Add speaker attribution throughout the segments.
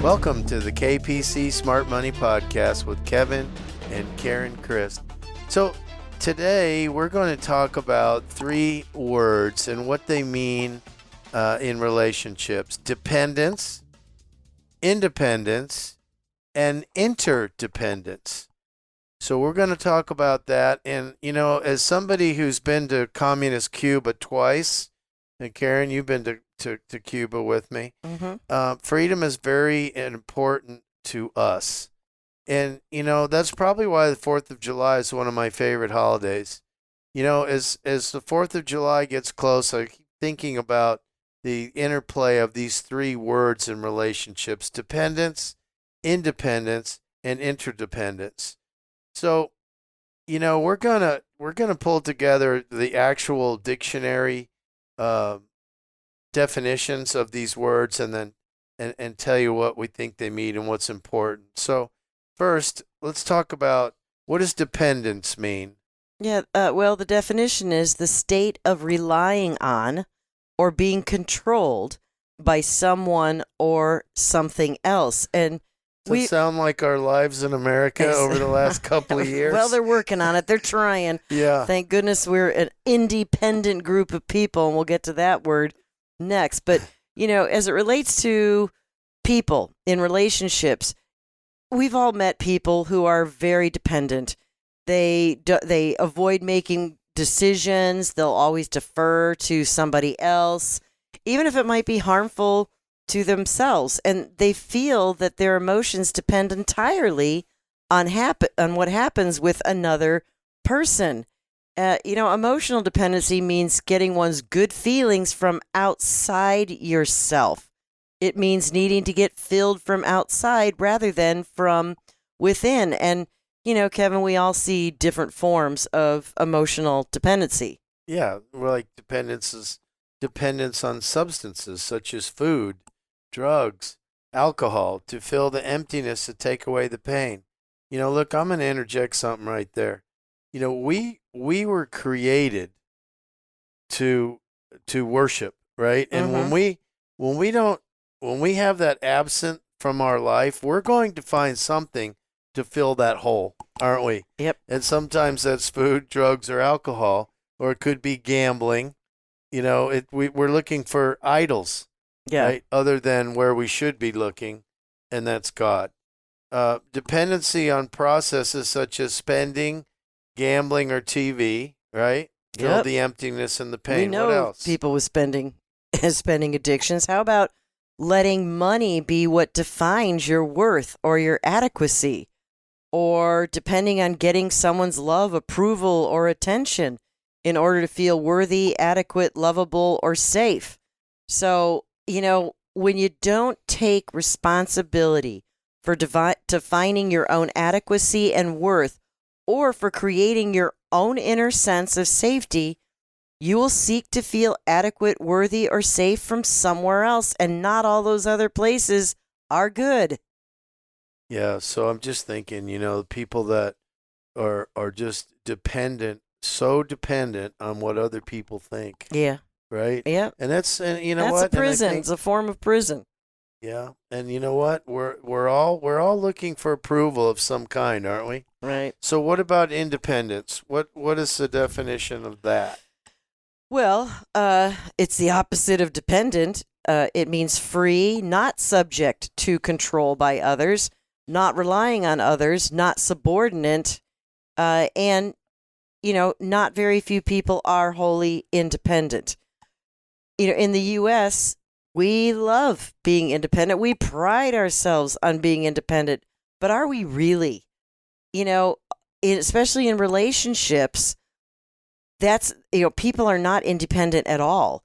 Speaker 1: Welcome to the KPC Smart Money Podcast with Kevin and Karen Christ. So today we're going to talk about three words and what they mean in relationships: dependence, independence, and interdependence. So we're going to talk about that. And, you know, as somebody who's been to communist Cuba twice, and Karen, you've been to Cuba with me, freedom is very important to us. And, you know, that's probably why the 4th of July is one of my favorite holidays. You know, as the 4th of July gets close, I keep thinking about the interplay of these three words in relationships: dependence, independence, and interdependence. So, you know, we're gonna pull together the actual dictionary definitions of these words, and then and tell you what we think they mean and what's important. So, first, let's talk about, what does dependence mean?
Speaker 2: Yeah, well, the definition is the state of relying on or being controlled by someone or something else. And
Speaker 1: Does it sound like our lives in America over the last couple of years?
Speaker 2: Well, they're working on it. They're trying.
Speaker 1: Yeah.
Speaker 2: Thank goodness we're an independent group of people, and we'll get to that word next. But, you know, as it relates to people in relationships, we've all met people who are very dependent. They avoid making decisions. They'll always defer to somebody else, even if it might be harmful to themselves. And they feel that their emotions depend entirely on what happens with another person. You know, emotional dependency means getting one's good feelings from outside yourself. It means needing to get filled from outside rather than from within. And, you know, Kevin, we all see different forms of emotional dependency.
Speaker 1: Yeah, well, like dependence on substances such as food, drugs, alcohol, to fill the emptiness, to take away the pain. You know, look, I'm going to interject something right there. You know, we were created to worship, right? And when we have that absent from our life, we're going to find something to fill that hole, aren't we?
Speaker 2: Yep.
Speaker 1: And sometimes that's food, drugs, or alcohol, or it could be gambling. You know, we're looking for idols, right? Other than where we should be looking, and that's God. Dependency on processes such as spending, gambling, or TV, right? Fill the emptiness and the pain.
Speaker 2: We know
Speaker 1: what else?
Speaker 2: People with spending addictions. How about letting money be what defines your worth or your adequacy, or depending on getting someone's love, approval, or attention in order to feel worthy, adequate, lovable, or safe? So, you know, when you don't take responsibility for defining your own adequacy and worth, or for creating your own inner sense of safety, you will seek to feel adequate, worthy, or safe from somewhere else, and not all those other places are good.
Speaker 1: Yeah, so I'm just thinking, you know, people that are just dependent, so dependent on what other people think.
Speaker 2: Yeah.
Speaker 1: Right?
Speaker 2: Yeah.
Speaker 1: And that's, and you know
Speaker 2: that's
Speaker 1: what?
Speaker 2: That's a prison. It's a form of prison.
Speaker 1: Yeah. And you know what? We're all looking for approval of some kind, aren't we?
Speaker 2: Right.
Speaker 1: So what about independence? What is the definition of that?
Speaker 2: Well, it's the opposite of dependent. It means free, not subject to control by others, not relying on others, not subordinate, and, you know, not very few people are wholly independent. You know, in the U.S., we love being independent. We pride ourselves on being independent. But are we really? You know, especially in relationships, that's, you know, people are not independent at all.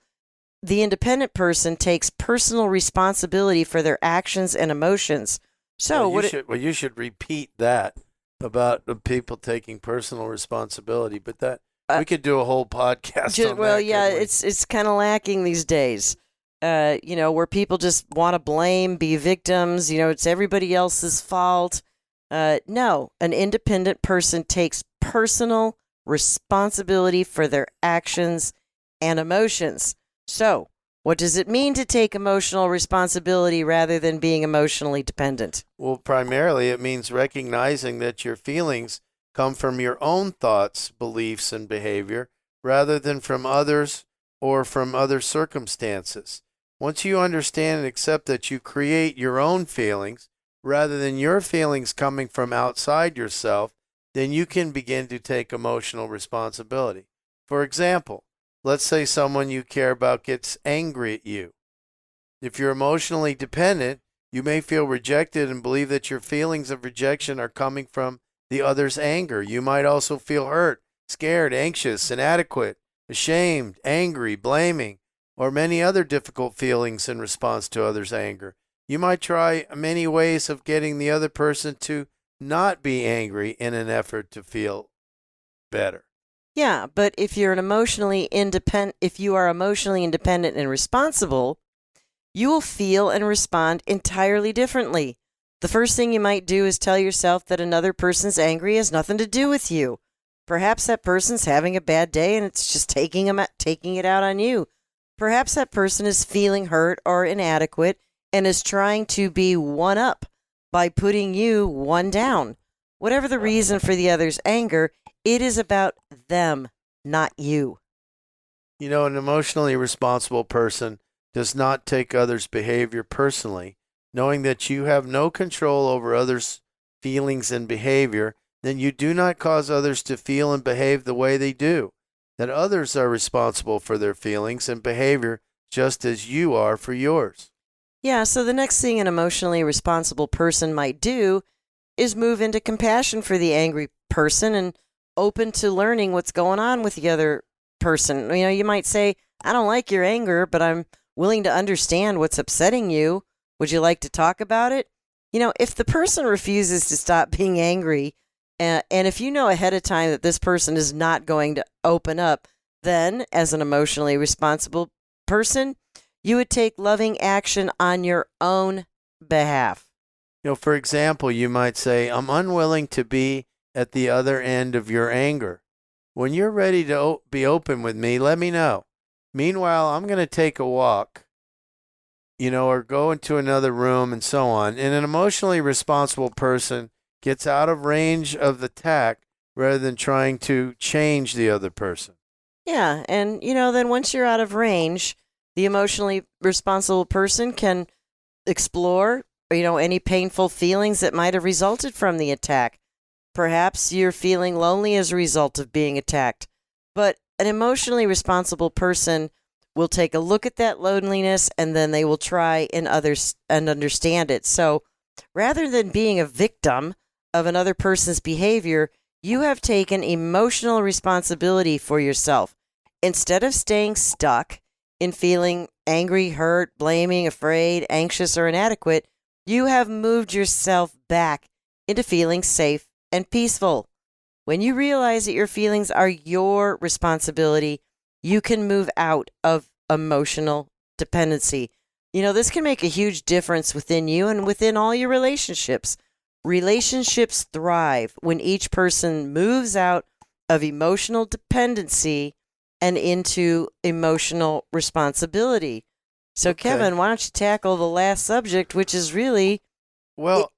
Speaker 2: The independent person takes personal responsibility for their actions and emotions. So
Speaker 1: you should repeat that about the people taking personal responsibility, but that we could do a whole podcast on
Speaker 2: well,
Speaker 1: that.
Speaker 2: yeah, it's kind of lacking these days. You know, where people just want to blame, be victims. You know, it's everybody else's fault. No, an independent person takes personal responsibility for their actions and emotions. So What does it mean to take emotional responsibility rather than being emotionally dependent?
Speaker 1: Well, primarily it means recognizing that your feelings come from your own thoughts, beliefs, and behavior rather than from others or from other circumstances. Once you understand and accept that you create your own feelings rather than your feelings coming from outside yourself, then you can begin to take emotional responsibility. For example, let's say someone you care about gets angry at you. If you're emotionally dependent, you may feel rejected and believe that your feelings of rejection are coming from the other's anger. You might also feel hurt, scared, anxious, inadequate, ashamed, angry, blaming, or many other difficult feelings in response to others' anger. You might try many ways of getting the other person to not be angry in an effort to feel better.
Speaker 2: Yeah, but if you are emotionally independent and responsible, you will feel and respond entirely differently. The first thing you might do is tell yourself that another person's angry has nothing to do with you. Perhaps that person's having a bad day and it's just taking it out on you. Perhaps that person is feeling hurt or inadequate and is trying to be one up by putting you one down. Whatever the reason for the other's anger, it is about them, not you.
Speaker 1: You know, an emotionally responsible person does not take others' behavior personally. Knowing that you have no control over others' feelings and behavior, then you do not cause others to feel and behave the way they do. That others are responsible for their feelings and behavior just as you are for yours.
Speaker 2: Yeah, so the next thing an emotionally responsible person might do is move into compassion for the angry person and open to learning what's going on with the other person. You know, you might say, I don't like your anger, but I'm willing to understand what's upsetting you. Would you like to talk about it? You know, if the person refuses to stop being angry, and if you know ahead of time that this person is not going to open up, then as an emotionally responsible person, you would take loving action on your own behalf.
Speaker 1: You know, for example, you might say, I'm unwilling to be at the other end of your anger. When you're ready to be open with me, let me know. Meanwhile, I'm going to take a walk, or go into another room and so on. And an emotionally responsible person gets out of range of the attack rather than trying to change the other person.
Speaker 2: Yeah, and then once you're out of range, the emotionally responsible person can explore, any painful feelings that might have resulted from the attack. Perhaps you're feeling lonely as a result of being attacked. But an emotionally responsible person will take a look at that loneliness and then they will try and understand it. So rather than being a victim of another person's behavior, you have taken emotional responsibility for yourself. Instead of staying stuck in feeling angry, hurt, blaming, afraid, anxious, or inadequate, you have moved yourself back into feeling safe and peaceful. When you realize that your feelings are your responsibility, you can move out of emotional dependency. This can make a huge difference within you and within all your relationships. Relationships thrive when each person moves out of emotional dependency and into emotional responsibility. So,
Speaker 1: Okay.
Speaker 2: Kevin, why don't you tackle the last subject, which is really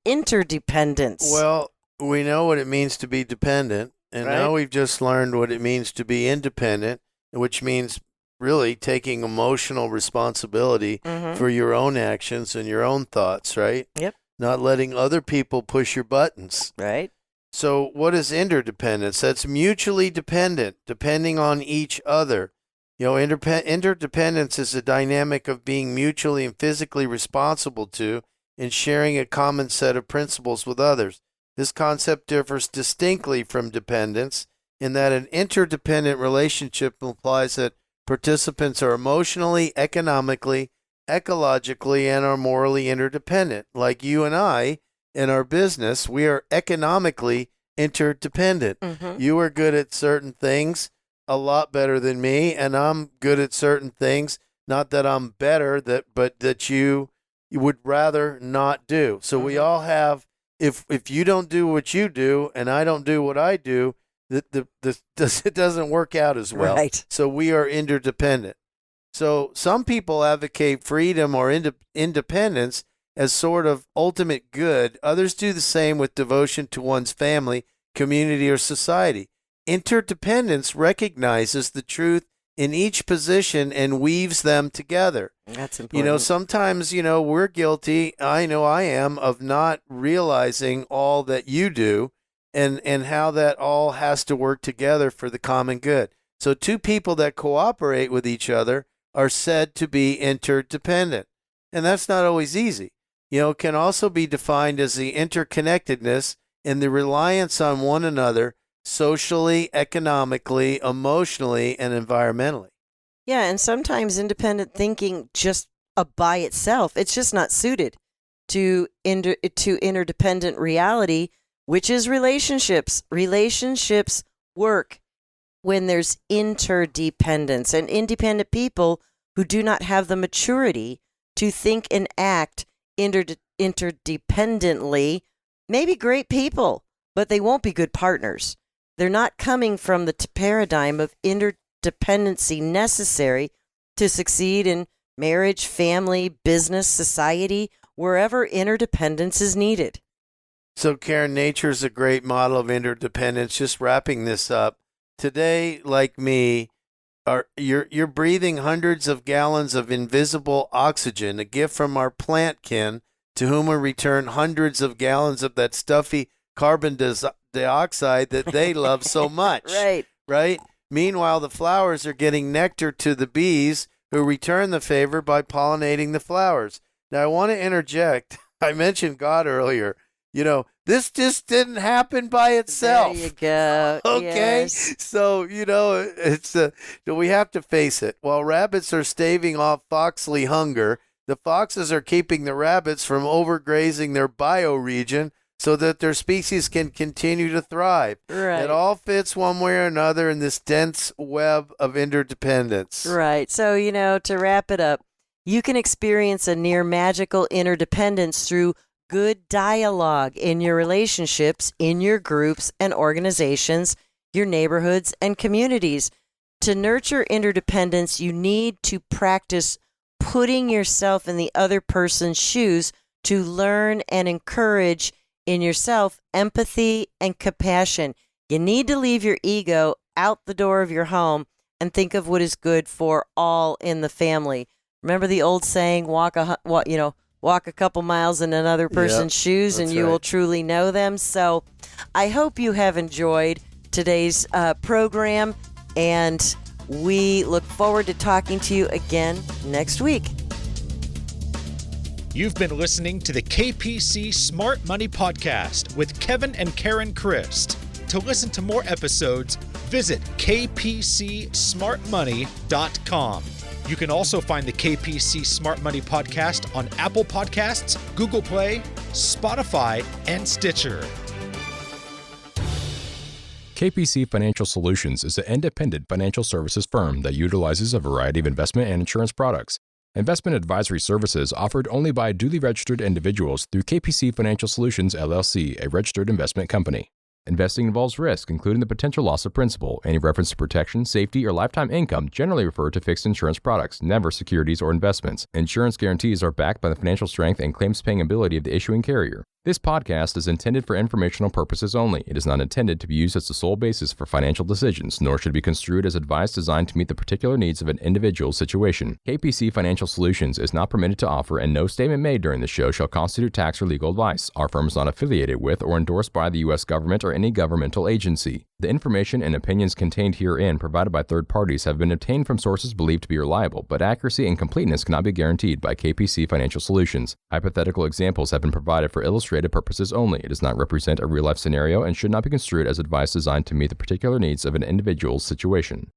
Speaker 2: interdependence?
Speaker 1: Well, we know what it means to be dependent, and
Speaker 2: Right.
Speaker 1: now we've just learned what it means to be independent, which means really taking emotional responsibility
Speaker 2: Mhm.
Speaker 1: for your own actions and your own thoughts, right?
Speaker 2: Yep.
Speaker 1: Not letting other people push your buttons.
Speaker 2: Right.
Speaker 1: So, what is interdependence? That's mutually dependent, depending on each other. Interdependence is a dynamic of being mutually and physically responsible to and sharing a common set of principles with others. This concept differs distinctly from dependence in that an interdependent relationship implies that participants are emotionally, economically, ecologically, and are morally interdependent. Like you and I in our business, we are economically interdependent.
Speaker 2: Mhm.
Speaker 1: You are good at certain things a lot better than me, and I'm good at certain things. Not that I'm better, but that you would rather not do. So we all have. If you don't do what you do and I don't do what I do, it doesn't work out as well.
Speaker 2: Right.
Speaker 1: So we are interdependent. So some people advocate freedom or independence as sort of ultimate good. Others do the same with devotion to one's family, community, or society. Interdependence recognizes the truth in each position and weaves them together.
Speaker 2: That's important.
Speaker 1: You know, sometimes, we're guilty, I know I am, of not realizing all that you do and how that all has to work together for the common good. So two people that cooperate with each other are said to be interdependent. And that's not always easy. It can also be defined as the interconnectedness and the reliance on one another socially, economically, emotionally, and environmentally.
Speaker 2: Yeah, and sometimes independent thinking just by itself, it's just not suited to interdependent reality, which is relationships. Relationships work when there's interdependence, and independent people who do not have the maturity to think and act interdependently may be great people, but they won't be good partners. They're not coming from the paradigm of interdependency necessary to succeed in marriage, family, business, society, wherever interdependence is needed.
Speaker 1: So, Karen, nature is a great model of interdependence. Just wrapping this up, today, like me, you're breathing hundreds of gallons of invisible oxygen, a gift from our plant kin, to whom we return hundreds of gallons of that stuffy carbon dioxide that they love so much. Right? Meanwhile, the flowers are getting nectar to the bees, who return the favor by pollinating the flowers. Now, I want to interject. I mentioned God earlier. This just didn't happen by itself.
Speaker 2: There you go.
Speaker 1: Okay?
Speaker 2: Yes.
Speaker 1: So, it's we have to face it. While rabbits are staving off foxly hunger, the foxes are keeping the rabbits from overgrazing their bioregion so that their species can continue to thrive.
Speaker 2: Right.
Speaker 1: It all fits one way or another in this dense web of interdependence.
Speaker 2: Right. So, to wrap it up, you can experience a near magical interdependence through good dialogue in your relationships, in your groups and organizations, your neighborhoods and communities. To nurture interdependence, you need to practice putting yourself in the other person's shoes to learn and encourage in yourself empathy and compassion. You need to leave your ego out the door of your home and think of what is good for all in the family. Remember the old saying, walk a couple miles in another person's shoes and you will truly know them. So I hope you have enjoyed today's program, and we look forward to talking to you again next week.
Speaker 3: You've been listening to the KPC Smart Money Podcast with Kevin and Karen Christ. To listen to more episodes, visit kpcsmartmoney.com. You can also find the KPC Smart Money Podcast on Apple Podcasts, Google Play, Spotify, and Stitcher.
Speaker 4: KPC Financial Solutions is an independent financial services firm that utilizes a variety of investment and insurance products. Investment advisory services offered only by duly registered individuals through KPC Financial Solutions, LLC, a registered investment company. Investing involves risk, including the potential loss of principal. Any reference to protection, safety, or lifetime income generally refer to fixed insurance products, never securities or investments. Insurance guarantees are backed by the financial strength and claims-paying ability of the issuing carrier. This podcast is intended for informational purposes only. It is not intended to be used as the sole basis for financial decisions, nor should be construed as advice designed to meet the particular needs of an individual's situation. KPC Financial Solutions is not permitted to offer, and no statement made during the show shall constitute tax or legal advice. Our firm is not affiliated with or endorsed by the U.S. government or any governmental agency. The information and opinions contained herein provided by third parties have been obtained from sources believed to be reliable, but accuracy and completeness cannot be guaranteed by KPC Financial Solutions. Hypothetical examples have been provided for illustrative purposes only. It does not represent a real-life scenario and should not be construed as advice designed to meet the particular needs of an individual's situation.